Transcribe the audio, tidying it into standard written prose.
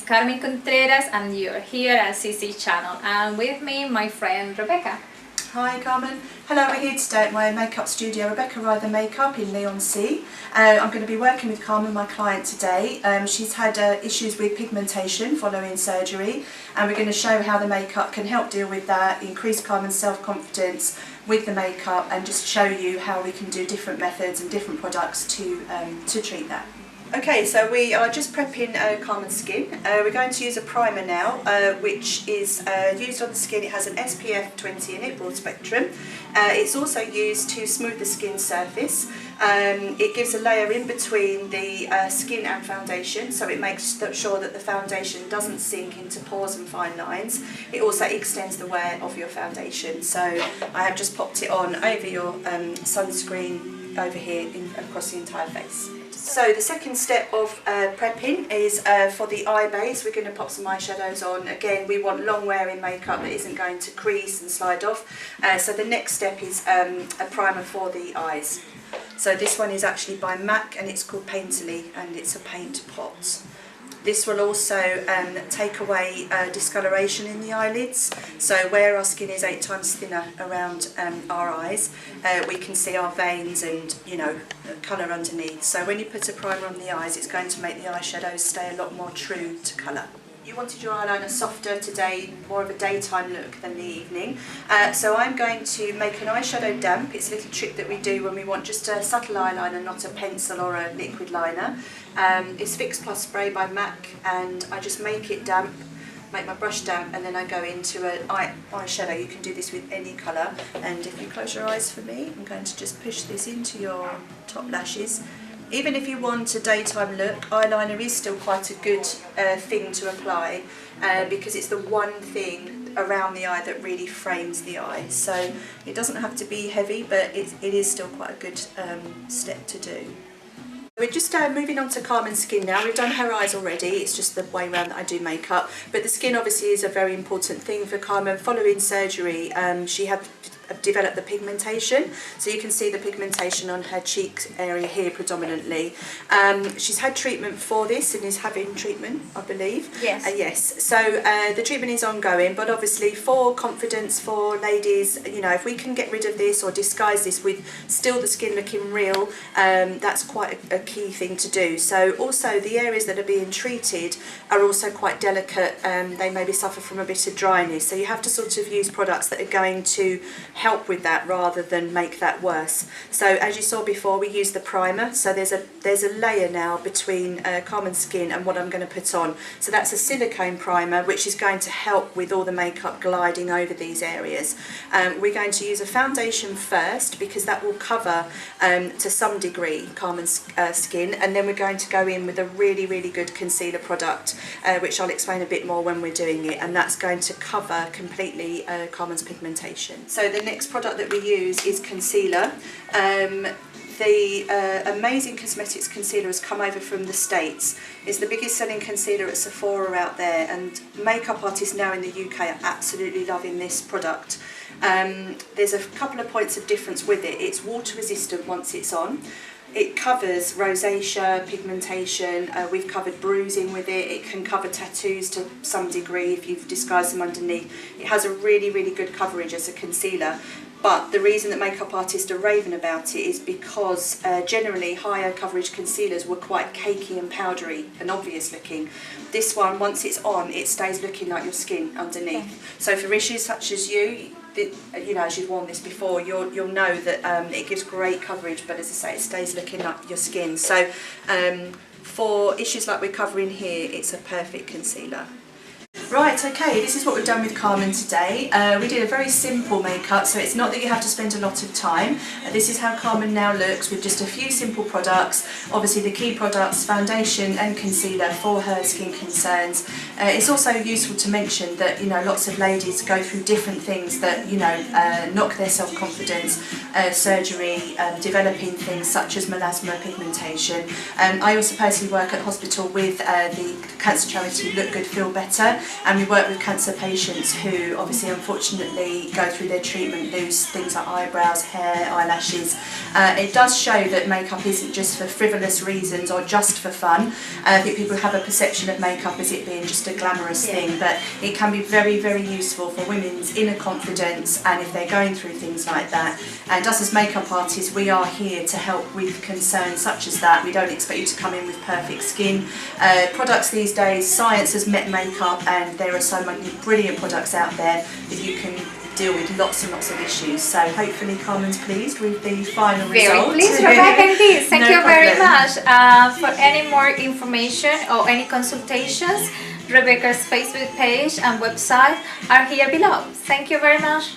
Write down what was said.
Carmen Contreras and you're here at CC channel, and with me my friend Rebecca. Hi Carmen. Hello, we're here today at my makeup studio, Rebecca Ryther Makeup in Leon C. I'm going to be working with Carmen, my client, today. She's had issues with pigmentation following surgery, and we're going to show how the makeup can help deal with that, increase Carmen's self-confidence with the makeup, and just show you how we can do different methods and different products to treat that. Okay, so we are just prepping Carmen's skin. We're going to use a primer now, which is used on the skin. It has an SPF 20 in it, broad spectrum. It's also used to smooth the skin surface. It gives a layer in between the skin and foundation, so it makes sure that the foundation doesn't sink into pores and fine lines. It also extends the wear of your foundation. So I have just popped it on over your sunscreen over here across the entire face. So the second step of prepping is for the eye base. We're going to pop some eyeshadows on. Again, we want long wearing makeup that isn't going to crease and slide off. So the next step is a primer for the eyes. So this one is actually by MAC and it's called Painterly, and it's a paint pot. This will also take away discoloration in the eyelids. So where our skin is 8 times thinner around our eyes, we can see our veins and, you know, colour underneath. So when you put a primer on the eyes, it's going to make the eyeshadows stay a lot more true to colour. You wanted your eyeliner softer today, more of a daytime look than the evening. So I'm going to make an eyeshadow damp. It's a little trick that we do when we want just a subtle eyeliner, not a pencil or a liquid liner. It's Fix Plus Spray by MAC, and I just make it damp, make my brush damp, and then I go into an eyeshadow. You can do this with any colour, and if you close your eyes for me, I'm going to just push this into your top lashes. Even if you want a daytime look, eyeliner is still quite a good thing to apply because it's the one thing around the eye that really frames the eye. So it doesn't have to be heavy, but it is still quite a good step to do. We're just moving on to Carmen's skin now. We've done her eyes already, it's just the way around that I do makeup. But the skin obviously is a very important thing for Carmen. Following surgery, she had developed the pigmentation, so you can see the pigmentation on her cheek area here predominantly. She's had treatment for this and is having treatment, I believe. Yes. Yes. So the treatment is ongoing, but obviously for confidence, for ladies, you know, if we can get rid of this or disguise this with still the skin looking real, that's quite a key thing to do. So also the areas that are being treated are also quite delicate. They maybe suffer from a bit of dryness, so you have to sort of use products that are going to help with that rather than make that worse. So as you saw before, we use the primer. So there's a layer now between Carmen's skin and what I'm going to put on. So that's a silicone primer, which is going to help with all the makeup gliding over these areas. We're going to use a foundation first because that will cover to some degree Carmen's skin, and then we're going to go in with a really good concealer product, which I'll explain a bit more when we're doing it, and that's going to cover completely Carmen's pigmentation. So the next product that we use is concealer. The Amazing Cosmetics concealer has come over from the States. It's the biggest selling concealer at Sephora out there, and makeup artists now in the UK are absolutely loving this product. There's a couple of points of difference with it. It's water resistant once it's on. It covers rosacea, pigmentation, we've covered bruising with it. It can cover tattoos to some degree if you've disguised them underneath. It has a really good coverage as a concealer. But the reason that makeup artists are raving about it is because generally higher coverage concealers were quite cakey and powdery and obvious looking. This one, once it's on, it stays looking like your skin underneath. Okay. So for issues such as you know, as you've worn this before, you'll know that it gives great coverage, but as I say, it stays looking like your skin. So for issues like we're covering here, it's a perfect concealer. Right, okay, this is what we've done with Carmen today. We did a very simple makeup, so it's not that you have to spend a lot of time. This is how Carmen now looks with just a few simple products. Obviously the key products, foundation and concealer for her skin concerns. It's also useful to mention that, you know, lots of ladies go through different things that, you know, knock their self-confidence, surgery, developing things such as melasma, pigmentation. I also personally work at hospital with the cancer charity Look Good Feel Better, and we work with cancer patients who obviously unfortunately go through their treatment, lose things like eyebrows, hair, eyelashes. It does show that makeup isn't just for frivolous reasons or just for fun. I think people have a perception of makeup as it being just a glamorous thing, but it can be very, very useful for women's inner confidence and if they're going through things like that. And us as makeup artists, we are here to help with concerns such as that. We don't expect you to come in with perfect skin. Products these days, science has met makeup, and there are so many brilliant products out there that you can deal with lots and lots of issues. So hopefully Carmen's pleased with the final result. Very pleased, Rebecca, indeed. Thank No you very problem. much. For any more information or any consultations, Rebecca's Facebook page and website are here below. Thank you very much.